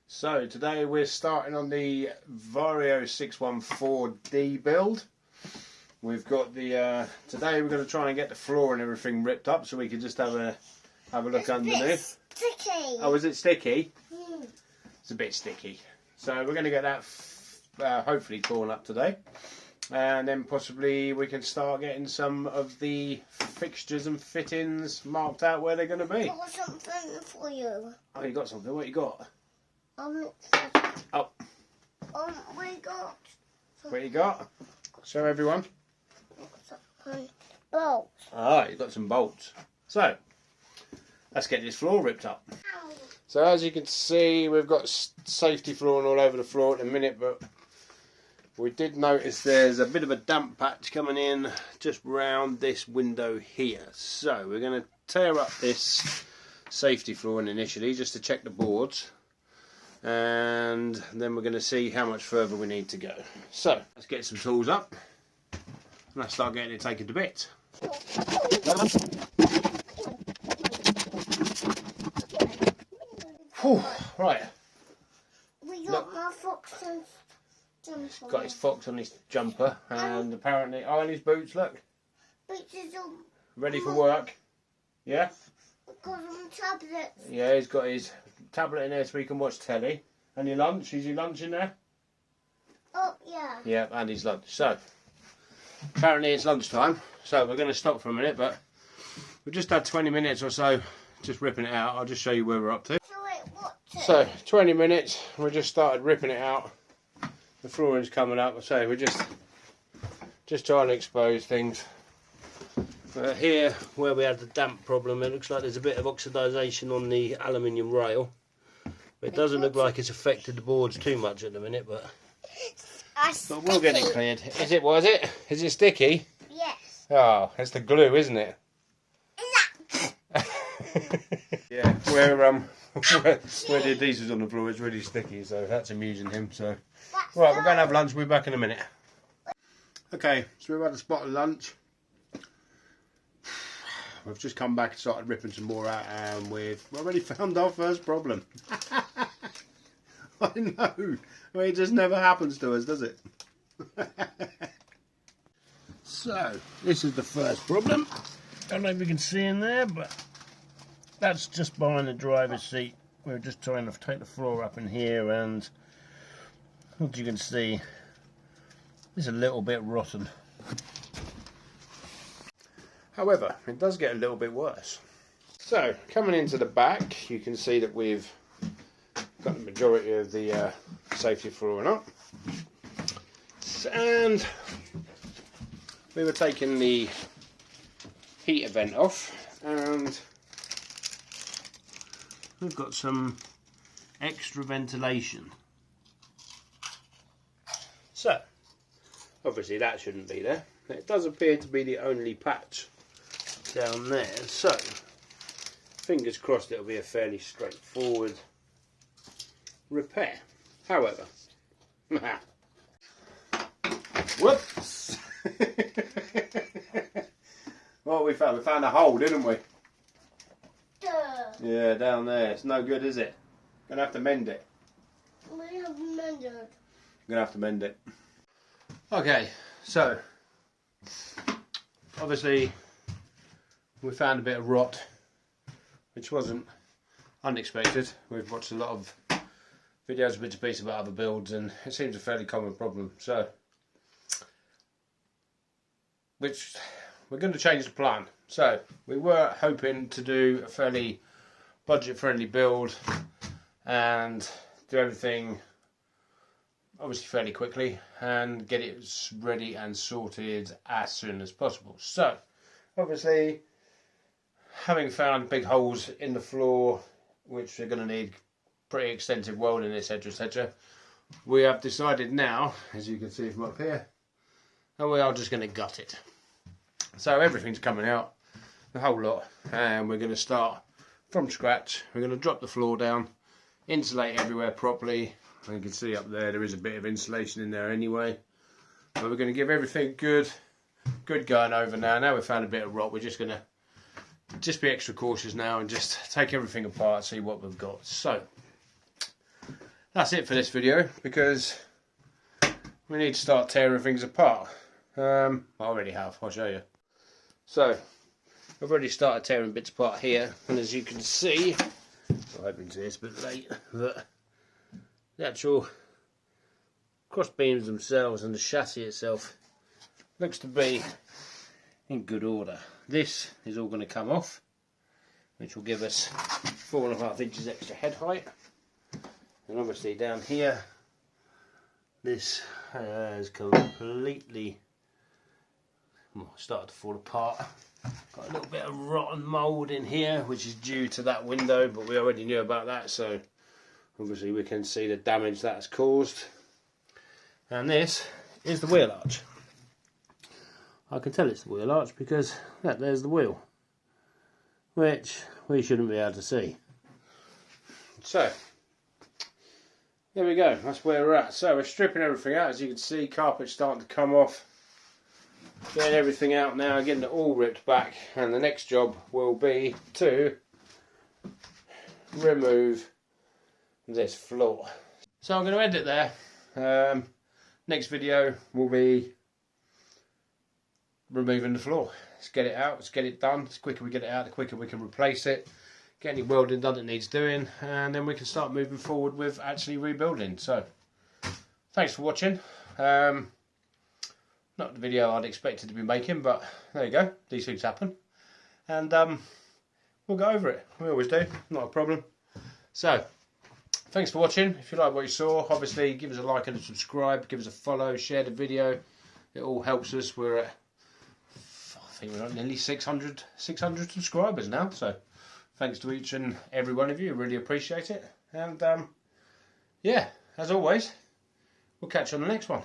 So today we're starting on the Vario 614D build. We've got the today we're going to try and get the floor and everything ripped up so we can just have a look underneath. Sticky. Oh, is it sticky? Mm. It's a bit sticky. So we're going to get that hopefully torn up today, and then possibly we can start getting some of the fixtures and fittings marked out where they're going to be. I've got something for you. Oh, you got something? What you got? Oh. We got. What you got? Show everyone. Bolts. Ah, you've got some bolts. So, let's get this floor ripped up. Ow. So as you can see, we've got safety flooring all over the floor at the minute, but we did notice there's a bit of a damp patch coming in just round this window here. So we're going to tear up this safety flooring initially just to check the boards, and then we're going to see how much further we need to go. So let's get some tools up and let's start getting it taken to bits. Whew, right. We got my Fox's jumper. Got his fox on his jumper and apparently, oh, and his boots, look. Boots is all Ready for work. Yeah? got some tablets. Yeah, he's got his tablet in there so he can watch telly. And your lunch, is your lunch in there? Oh, yeah. Yeah, and his lunch. So, apparently it's lunchtime, so we're going to stop for a minute, but we've just had 20 minutes or so just ripping it out. I'll just show you where we're up to. So wait, what's it? So, 20 minutes, we just started ripping it out. The flooring's coming up, so we're just trying to expose things. Here, where we had the damp problem, it looks like there's a bit of oxidisation on the aluminium rail. It doesn't look like it's affected the boards too much at the minute, but we'll get it cleared. Is it? Was it? Is it sticky? Yes. Oh, it's the glue, isn't it? Yeah, where the adhesive's on the floor, it's really sticky, so that's amusing him. So, right, we're going to have lunch. We'll be back in a minute. Okay, so we've had a spot of lunch. We've just come back and started ripping some more out, and we've already found our first problem. I know. I mean, it just never happens to us, does it? So, this is the first problem. I don't know if you can see in there, but that's just behind the driver's seat. We're just trying to take the floor up in here, and as you can see, it's a little bit rotten. However, it does get a little bit worse. So, coming into the back, you can see that we've got the majority of the safety flooring up. And we were taking the heater vent off, and we've got some extra ventilation. So, obviously that shouldn't be there. It does appear to be the only patch down there, so fingers crossed it'll be a fairly straightforward repair. However, whoops! What we found? We found a hole, didn't we? Yeah, down there. It's no good, is it? Gonna have to mend it. We have mended. Gonna have to mend it. Okay, so obviously we found a bit of rot, which wasn't unexpected. We've watched a lot of videos and bits and pieces about other builds, and it seems a fairly common problem. So, which we're going to change the plan. So, we were hoping to do a fairly budget-friendly build and do everything obviously fairly quickly and get it ready and sorted as soon as possible. So, obviously, having found big holes in the floor, which are going to need pretty extensive welding, etc, etc, we have decided now, as you can see from up here, that we are just going to gut it. So everything's coming out, the whole lot, and we're going to start from scratch. We're going to drop the floor down, insulate everywhere properly. You can see up there is a bit of insulation in there anyway, but we're going to give everything good going over now. Now we've found a bit of rot, we're just going to be extra cautious now and just take everything apart, see what we've got. So that's it for this video, because we need to start tearing things apart. I already have, I'll show you. So, I've already started tearing bits apart here, and as you can see, I'm hoping to it's a bit late, but the actual cross beams themselves and the chassis itself looks to be in good order. This is all going to come off, which will give us 4.5 inches extra head height, and obviously down here this has completely started to fall apart. Got a little bit of rotten mould in here, which is due to that window, but we already knew about that, so obviously we can see the damage that has caused. And this is the wheel arch. I can tell it's the wheel arch because there's the wheel, which we shouldn't be able to see. So there we go, that's where we're at. So we're stripping everything out. As you can see, carpet's starting to come off. Getting everything out now, getting it all ripped back, and the next job will be to remove this floor. So I'm going to end it there. Next video will be removing the floor. Let's get it out, let's get it done. The quicker we get it out, the quicker we can replace it, get any welding done that needs doing, and then we can start moving forward with actually rebuilding. So thanks for watching. Not the video I'd expected to be making, but there you go, these things happen, and we'll go over it. We always do, not a problem. So thanks for watching. If you like what you saw, obviously give us a like and a subscribe, give us a follow, share the video. It all helps us. We're at, I think we're at nearly 600 subscribers now, so thanks to each and every one of you, really appreciate it. And yeah, as always, we'll catch you on the next one.